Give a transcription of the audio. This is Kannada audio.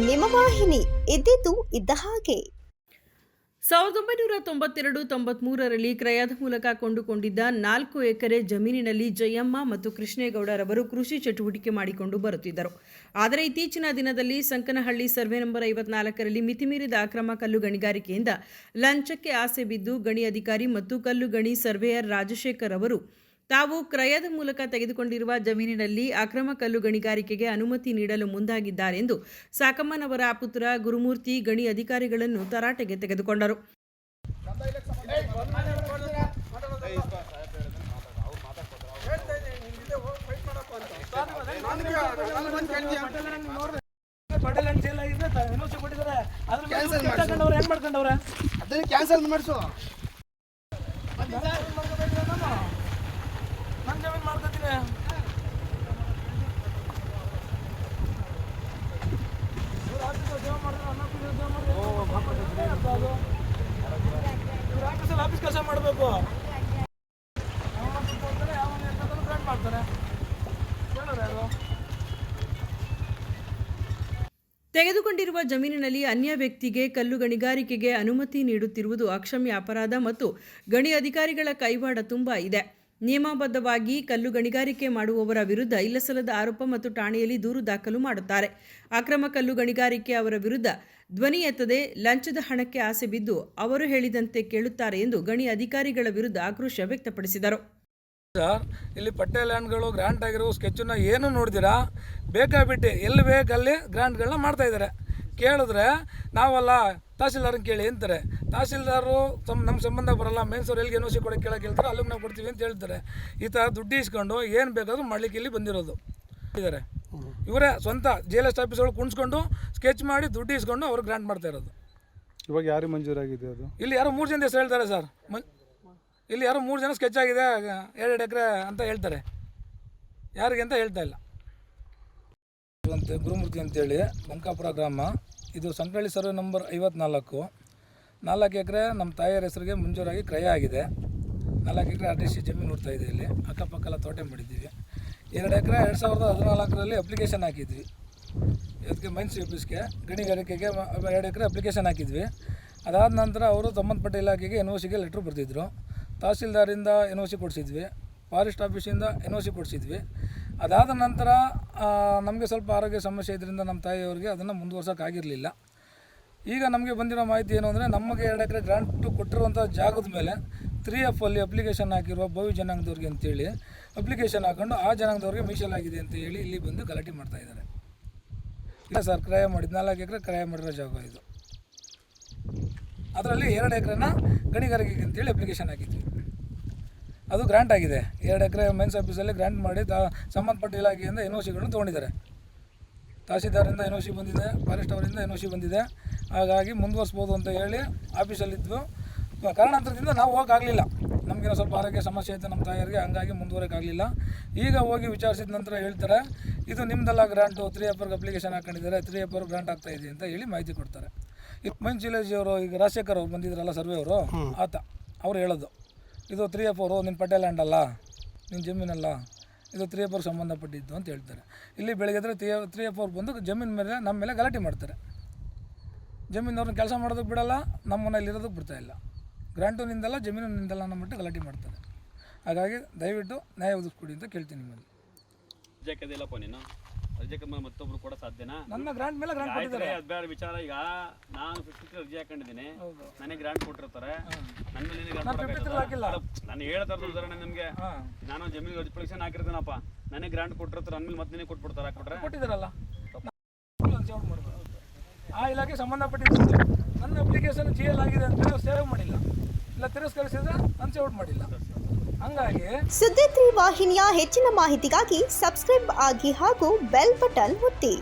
ನಿಮ್ಮ ವಾಹಿನಿ ಇದ್ದಿದ್ದು ಇದ್ದ ಹಾಗೆ. 1992-93ರಲ್ಲಿ ಕ್ರಯದ ಮೂಲಕ ಕೊಂಡುಕೊಂಡಿದ್ದ 4 ಎಕರೆ ಜಮೀನಿನಲ್ಲಿ ಜಯಮ್ಮ ಮತ್ತು ಕೃಷ್ಣೇಗೌಡರವರು ಕೃಷಿ ಚಟುವಟಿಕೆ ಮಾಡಿಕೊಂಡು ಬರುತ್ತಿದ್ದರು. ಆದರೆ ಇತ್ತೀಚಿನ ದಿನದಲ್ಲಿ ಸಂಕನಹಳ್ಳಿ ಸರ್ವೆ ನಂಬರ್ 54ರಲ್ಲಿ ಮಿತಿಮೀರಿದ ಅಕ್ರಮ ಕಲ್ಲು ಗಣಿಗಾರಿಕೆಯಿಂದ ಲಂಚಕ್ಕೆ ಆಸೆ ಬಿದ್ದು ಗಣಿ ಅಧಿಕಾರಿ ಮತ್ತು ಕಲ್ಲು ಗಣಿ ಸರ್ವೇಯರ್ ರಾಜಶೇಖರ್ ಅವರು ತಾವು ಕ್ರಯದ ಮೂಲಕ ತೆಗೆದುಕೊಂಡಿರುವ ಜಮೀನಿನಲ್ಲಿ ಅಕ್ರಮ ಕಲ್ಲು ಗಣಿಗಾರಿಕೆಗೆ ಅನುಮತಿ ನೀಡಲು ಮುಂದಾಗಿದ್ದಾರೆಂದು ಸಾಕಮ್ಮನವರ ಪುತ್ರ ಗುರುಮೂರ್ತಿ ಗಣಿ ಅಧಿಕಾರಿಗಳನ್ನು ತರಾಟೆಗೆ ತೆಗೆದುಕೊಂಡರು. ಆಫೀಸ್ ಕೆಲಸ ಮಾಡಬೇಕು. ತೆಗೆದುಕೊಂಡಿರುವ ಜಮೀನಿನಲ್ಲಿ ಅನ್ಯ ವ್ಯಕ್ತಿಗೆ ಕಲ್ಲು ಗಣಿಗಾರಿಕೆಗೆ ಅನುಮತಿ ನೀಡುತ್ತಿರುವುದು ಅಕ್ಷಮ್ಯ ಅಪರಾಧ ಮತ್ತು ಗಣಿ ಅಧಿಕಾರಿಗಳ ಕೈವಾಡ ತುಂಬ ಇದೆ. ನಿಯಮಬದ್ಧವಾಗಿ ಕಲ್ಲು ಗಣಿಗಾರಿಕೆ ಮಾಡುವವರ ವಿರುದ್ಧ ಇಲ್ಲಸಲ್ಲದ ಆರೋಪ ಮತ್ತು ಠಾಣೆಯಲ್ಲಿ ದೂರು ದಾಖಲು ಮಾಡುತ್ತಾರೆ. ಅಕ್ರಮ ಕಲ್ಲು ಗಣಿಗಾರಿಕೆ ಅವರ ವಿರುದ್ಧ ಧ್ವನಿ ಎತ್ತದೆ ಲಂಚದ ಹಣಕ್ಕೆ ಆಸೆ ಬಿದ್ದು ಅವರು ಹೇಳಿದಂತೆ ಕೇಳುತ್ತಾರೆ ಎಂದು ಗಣಿ ಅಧಿಕಾರಿಗಳ ವಿರುದ್ಧ ಆಕ್ರೋಶ ವ್ಯಕ್ತಪಡಿಸಿದರು. ಸರ್, ಇಲ್ಲಿ ಪಟ್ಟೆ ಲ್ಯಾಂಡ್ಗಳು ಗ್ರಾಂಟ್ ಆಗಿರೋ ಸ್ಕೆಚ್ಚನ್ನ ಏನು ನೋಡಿದಿರಾ, ಬೇಕಾಬಿಟ್ಟು ಎಲ್ಲಿ ಬೇಕಲ್ಲಿ ಗ್ರಾಂಟ್ಗಳನ್ನ ಮಾಡ್ತಾಯಿದ್ದಾರೆ. ಕೇಳಿದ್ರೆ ನಾವಲ್ಲ ತಹಸೀಲ್ದಾರನ್ನ ಕೇಳಿ ಅಂತಾರೆ. ತಹಸೀಲ್ದಾರರು ನಮ್ಮ ಸಂಬಂಧ ಬರಲ್ಲ, ಮೇನ್ಸವ್ರು ಎಲ್ಲಿಗೆ ಎನ್.ಒ.ಸಿ ಕೊಡೋಕೆ ಕೇಳಕ್ಕೆ ಹೇಳ್ತಾರೆ, ಅಲ್ಲಿಗೆ ನಾವು ಕೊಡ್ತೀವಿ ಅಂತ ಹೇಳ್ತಾರೆ. ಈ ಥರ ದುಡ್ಡು ಇಸ್ಕೊಂಡು ಏನು ಬೇಕಾದರೂ ಮಾಡಲಿಕ್ಕೆ ಇಲ್ಲಿ ಬಂದಿರೋದು ಇದ್ದಾರೆ. ಇವರೇ ಸ್ವಂತ JLS ಆಫೀಸ್ಗಳು ಕುಣಿಸ್ಕೊಂಡು ಸ್ಕೆಚ್ ಮಾಡಿ ದುಡ್ಡು ಇಸ್ಕೊಂಡು ಅವ್ರು ಗ್ರಾಂಟ್ ಮಾಡ್ತಾ ಇರೋದು. ಇವಾಗ ಯಾರು ಮಂಜೂರಾಗಿದೆ ಅದು? ಇಲ್ಲಿ ಯಾರೋ 3 ಜನ ಹೆಸರು ಹೇಳ್ತಾರೆ ಸರ್. ಇಲ್ಲಿ ಯಾರೋ 3 ಜನ ಸ್ಕೆಚ್ ಆಗಿದೆ 2 ಎಕರೆ ಅಂತ ಹೇಳ್ತಾರೆ. ಯಾರಿಗೆ ಅಂತ ಹೇಳ್ತಾ ಇಲ್ಲ. ಗುರುಮೂರ್ತಿ ಅಂತೇಳಿ ಬಂಕಾಪುರ ಗ್ರಾಮ, ಇದು ಸಂಕನಹಳ್ಳಿ ಸರ್ವೆ ನಂಬರ್ 54. 4 ಎಕರೆ ನಮ್ಮ ತಾಯಿಯರ ಹೆಸರಿಗೆ ಮಂಜೂರಾಗಿ ಕ್ರಯ ಆಗಿದೆ. 4 ಎಕರೆ RTC ಜಮೀನು ನೋಡ್ತಾ ಇದೆ. ಇಲ್ಲಿ ಅಕ್ಕಪಕ್ಕೆಲ್ಲ ತೋಟ ಮಾಡಿದ್ದೀವಿ. 2 ಎಕರೆ 2014ರಲ್ಲಿ ಅಪ್ಲಿಕೇಶನ್ ಹಾಕಿದ್ವಿ. ಇದಕ್ಕೆ ಮೈನ್ಸ್ ಆಫೀಸ್ಗೆ ಗಣಿಗಾರಿಕೆಗೆ 2 ಎಕರೆ ಅಪ್ಲಿಕೇಶನ್ ಹಾಕಿದ್ವಿ. ಅದಾದ ನಂತರ ಅವರು ಸಂಬಂಧಪಟ್ಟ ಇಲಾಖೆಗೆ ಎನ್.ಒ.ಸಿಗೆ ಲೆಟ್ರ್ ಬರೆದಿದ್ರು. ತಹಸೀಲ್ದಾರಿಂದ ಎನ್.ಒ.ಸಿ ಕೊಡಿಸಿದ್ವಿ, ಫಾರೆಸ್ಟ್ ಆಫೀಸಿಂದ ಎನ್.ಒ.ಸಿ ಕೊಡಿಸಿದ್ವಿ. ಅದಾದ ನಂತರ ನಮಗೆ ಸ್ವಲ್ಪ ಆರೋಗ್ಯ ಸಮಸ್ಯೆ ಇದರಿಂದ ನಮ್ಮ ತಾಯಿಯವರಿಗೆ ಅದನ್ನು ಮುಂದುವರ್ಸೋಕ್ಕಾಗಿರಲಿಲ್ಲ. ಈಗ ನಮಗೆ ಬಂದಿರೋ ಮಾಹಿತಿ ಏನು ಅಂದರೆ, ನಮಗೆ 2 ಎಕರೆ ಗ್ರಾಂಟು ಕೊಟ್ಟಿರುವಂಥ ಜಾಗದ ಮೇಲೆ 3F ಅಲ್ಲಿ ಅಪ್ಲಿಕೇಶನ್ ಹಾಕಿರುವ ಭವ್ಯ ಜನಾಂಗದವ್ರಿಗೆ ಅಂತೇಳಿ ಅಪ್ಲಿಕೇಶನ್ ಹಾಕೊಂಡು ಆ ಜನಾಂಗದವ್ರಿಗೆ ಮೀಸಲಾಗಿದೆ ಅಂತ ಹೇಳಿ ಇಲ್ಲಿ ಬಂದು ಗಲಾಟೆ ಮಾಡ್ತಾಯಿದ್ದಾರೆ. ಇಲ್ಲ ಸರ್, ಕ್ರಯ ಮಾಡಿದ್ದು 4 ಎಕರೆ ಕ್ರಯ ಮಾಡಿರೋ ಜಾಗ ಇದು. ಅದರಲ್ಲಿ 2 ಎಕರೆನ ಗಣಿಗಾರಿಕೆಗೆ ಅಂತೇಳಿ ಅಪ್ಲಿಕೇಶನ್ ಹಾಕಿದ್ವಿ. ಅದು ಗ್ರಾಂಟ್ ಆಗಿದೆ. 2 ಎಕರೆ ಮೈನ್ಸ್ ಆಫೀಸಲ್ಲಿ ಗ್ರಾಂಟ್ ಮಾಡಿ ಸಂಬಂಧಪಟ್ಟ ಇಲಾಖೆಯಿಂದ ಎನ್.ಒ.ಸಿಗಳನ್ನು ತೊಗೊಂಡಿದ್ದಾರೆ. ತಹಸೀಲ್ದಾರಿಂದ ಎನ್.ಒ.ಸಿ ಬಂದಿದೆ, ಫಾರೆಸ್ಟ್ ಅವರಿಂದ ಎನ್.ಒ.ಸಿ ಬಂದಿದೆ. ಹಾಗಾಗಿ ಮುಂದುವರಿಸ್ಬೋದು ಅಂತ ಹೇಳಿ ಆಫೀಸಲ್ಲಿದ್ವು. ಕಾರಣಾಂತರದಿಂದ ನಾವು ಹೋಗೋಕ್ಕಾಗಲಿಲ್ಲ. ನಮಗೇನೋ ಸ್ವಲ್ಪ ಆರೋಗ್ಯ ಸಮಸ್ಯೆ ಇತ್ತು ನಮ್ಮ ತಾಯಿಯರಿಗೆ, ಹಂಗಾಗಿ ಮುಂದುವರೋಕ್ಕಾಗಲಿಲ್ಲ. ಈಗ ಹೋಗಿ ವಿಚಾರಿಸಿದ ನಂತರ ಹೇಳ್ತಾರೆ, ಇದು ನಿಮ್ಮದೆಲ್ಲ ಗ್ರಾಂಟು 3F ಅಪ್ಲಿಕೇಶನ್ ಹಾಕೊಂಡಿದ್ದಾರೆ, 3F ಗ್ರಾಂಟ್ ಆಗ್ತಾಯಿದೆ ಅಂತ ಹೇಳಿ ಮಾಹಿತಿ ಕೊಡ್ತಾರೆ. ಈ ಮೈನ್ಸ್ ವಿಲೇಜಿಯವರು ಈಗ ರಾಜಶೇಖರ್ ಅವ್ರು ಬಂದಿದ್ರಲ್ಲ ಸರ್ವೆ ಅವರು, ಅವ್ರು ಹೇಳೋದು ಇದು 3F ನಿನ್ನ ಪಟ್ಟೆ ಲ್ಯಾಂಡ್ ಅಲ್ಲ, ನಿನ್ನ ಜಮೀನಲ್ಲ, ಇದು 3F ಸಂಬಂಧಪಟ್ಟಿದ್ದು ಅಂತ ಹೇಳ್ತಾರೆ. ಇಲ್ಲಿ ಬೆಳಗ್ಗೆ 3F ಬಂದು ಜಮೀನು ಮೇಲೆ ನಮ್ಮ ಮೇಲೆ ಗಲಾಟೆ ಮಾಡ್ತಾರೆ. ಜಮೀನವ್ರನ್ನ ಕೆಲಸ ಮಾಡೋದಕ್ಕೆ ಬಿಡಲ್ಲ, ನಮ್ಮ ಮನೇಲಿ ಇರೋದಕ್ಕೆ ಬಿಡ್ತಾಯಿಲ್ಲ. ಗ್ರಾಂಟು ನಿಂದಲ್ಲ, ಜಮೀನು ನಿಂದಲ್ಲ ನಮ್ಮ ಮಟ್ಟ ಗಲಾಟೆ ಮಾಡ್ತಾರೆ. ಹಾಗಾಗಿ ದಯವಿಟ್ಟು ನ್ಯಾಯ ಒದಗಿಸ್ಕೊಡಿ ಅಂತ ಕೇಳ್ತೀನಿ ನಿಮ್ಮಲ್ಲಿ. ಮತ್ತೊಬ್ರು ಕೂಡ ಸಾಧ್ಯನಾ? ನನ್ನ ಗ್ರಾಂಟ್ ಮೇಲೆ ಗ್ರಾಂಟ್ ಕೊಟ್ಟಿದ್ದಾರೆ. ಅದು ಬೇಡ ವಿಚಾರ. ಈಗ ನಾನು 50 ಅರ್ಜಿ ಹಾಕೊಂಡಿದ್ದೀನಿ, ನನಗೆ ಗ್ರಾಂಟ್ ಕೊಟ್ಟಿರ್ತಾರೆ, ನನ್ನ ಮೇಲೆ ನಾನು ಹೇಳ್ತಾರ ಉದಾಹರಣೆ ನಿಮಗೆ. ನಾನು ಜಮೀನು ಅಪ್ಲಿಕೇಶನ್ ಹಾಕಿರ್ತೀನಪ್ಪ, ನನಗೆ ಗ್ರಾಂಟ್ ಕೊಟ್ಟಿರ್ತಾರೆ, ನನ್ನ ಮೇಲೆ ಮತ್ತೆ ನಿನಗೆ ಕೊಟ್ಬಿಡ್ತಾರೆ. ಕೊಟ್ಟಿದ್ದಾರಲ್ಲ, ಆ ಇಲಾಖೆ ಸಂಬಂಧಪಟ್ಟಿದ್ದು ನನ್ನ ಅಪ್ಲಿಕೇಶನ್ GL ಆಗಿದೆ ಅಂತ ಸೇವ್ ಮಾಡಿಲ್ಲ, ಇಲ್ಲ ತಿರಸ್ಕರಿಸಿದ್ರೆ ಅನ್ಸೇವ್ ಮಾಡಿಲ್ಲ. ಹಂಗಾಗಿ ಸುದ್ದಿ 3 ವಾಹಿನಿಯ ಹೆಚ್ಚಿನ ಮಾಹಿತಿಗಾಗಿ ಸಬ್ಸ್ಕ್ರೈಬ್ ಆಗಿ ಹಾಗೂ ಬೆಲ್ ಬಟನ್ ಒತ್ತಿ.